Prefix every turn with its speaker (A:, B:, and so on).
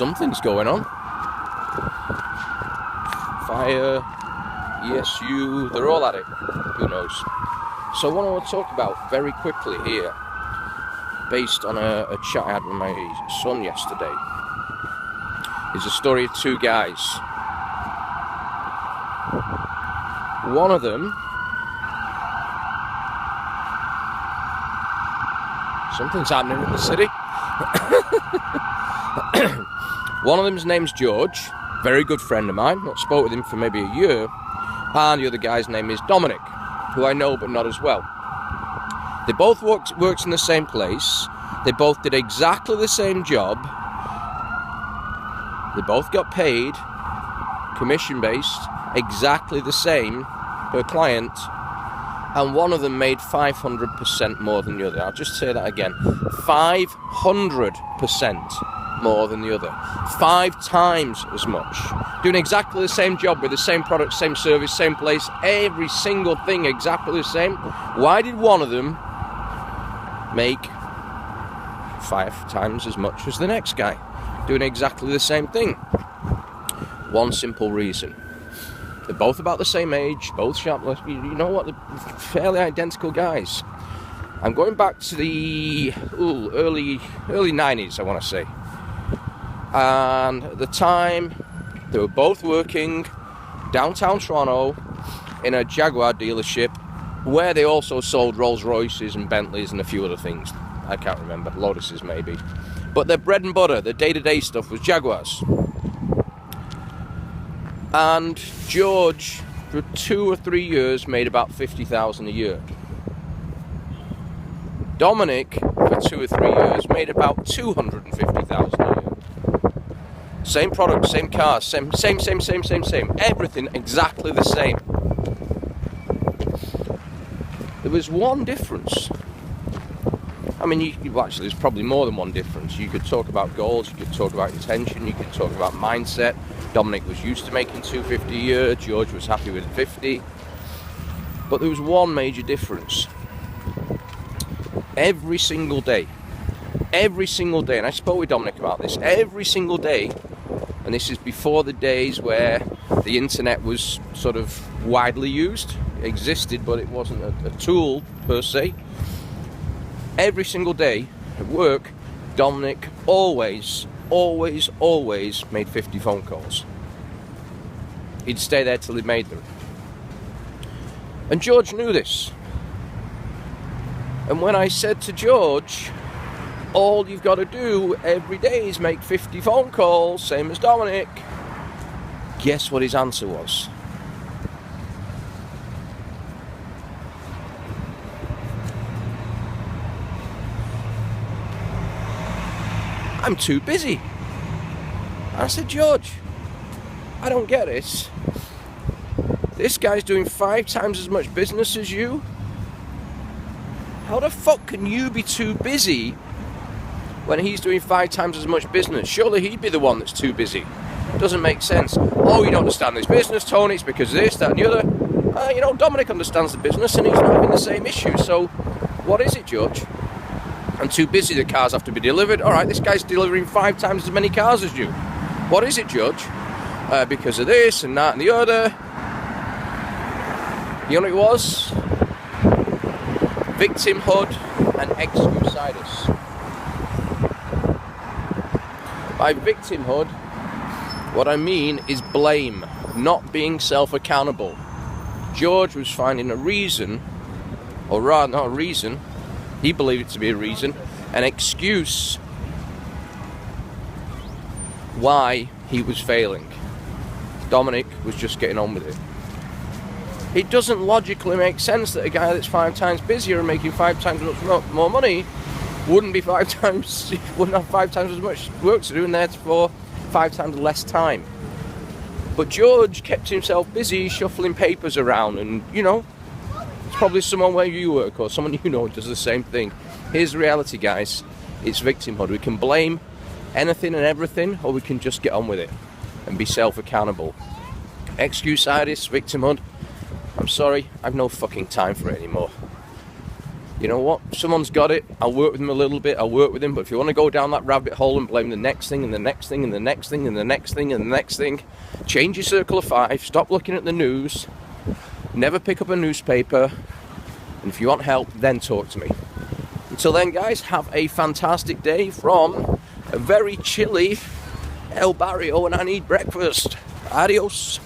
A: something's going on. Fire, ESU, they're all at it. Who knows? So what I want to talk about very quickly here, based on a chat I had with my son yesterday, is a story of two guys. One of them, something's happening in the city. One of them's name's George, very good friend of mine, not spoke with him for maybe a year, and the other guy's name is Dominic, who I know but not as well. They both worked in the same place, they both did exactly the same job, they both got paid, commission-based, exactly the same per client, and one of them made 500% more than the other. I'll just say that again, 500% more than the other. 5 times as much. Doing exactly the same job with the same product, same service, same place, every single thing exactly the same. Why did one of them make 5 times as much as the next guy? Doing exactly the same thing. One simple reason. They're both about the same age, both shopless. You know what? They're fairly identical guys. I'm going back to the early 90s, I want to say. And at the time, they were both working downtown Toronto in a Jaguar dealership where they also sold Rolls Royces and Bentleys and a few other things. I can't remember, Lotuses maybe. But their bread and butter, their day-to-day stuff was Jaguars. And George, for 2 or 3 years, made about $50,000 a year. Dominic, for 2 or 3 years, made about $250,000 a year. Same product, same cars, same. Everything exactly the same. There was one difference. I mean, actually, there's probably more than one difference. You could talk about goals, you could talk about intention, you could talk about mindset. Dominic was used to making $250 a year, George was happy with 50. But there was one major difference. Every single day, and I spoke with Dominic about this, every single day, and this is before the days where the internet was sort of widely used. It existed, but it wasn't a tool per se. Every single day at work, Dominic always made 50 phone calls. He'd stay there till he made them. And George knew this. And when I said to George, all you've got to do every day is make 50 phone calls, same as Dominic, guess what his answer was? I'm too busy. I said, George, I don't get this. This guy's doing 5 times as much business as you. How the fuck can you be too busy when he's doing 5 times as much business? Surely he'd be the one that's too busy. Doesn't make sense. Oh, you don't understand this business, Tony. It's because of this, that, and the other. Dominic understands the business and he's not having the same issue. So, what is it, George? I'm too busy, the cars have to be delivered. Alright, this guy's delivering 5 times as many cars as you. What is it, George? Because of this and that and the other. You know what it was? Victimhood and excusitis. By victimhood, what I mean is blame, not being self-accountable. George was finding a reason, or rather not a reason, he believed it to be a reason, an excuse why he was failing. Dominic was just getting on with it. It doesn't logically make sense that a guy that's 5 times busier and making 5 times more money wouldn't have 5 times as much work to do and therefore 5 times less time. But George kept himself busy shuffling papers around, and it's probably someone where you work or someone does the same thing. Here's the reality, guys. It's victimhood. We can blame anything and everything, or we can just get on with it and be self-accountable. Excusitis, victimhood. I'm sorry, I've no fucking time for it anymore. You know what? Someone's got it. I'll work with them a little bit. I'll work with them. But if you want to go down that rabbit hole and blame the next thing and the next thing and the next thing and the next thing and the next thing, change your circle of five. Stop looking at the news. Never pick up a newspaper. And if you want help, then talk to me. Until then, guys, have a fantastic day from a very chilly El Barrio, and I need breakfast. Adios.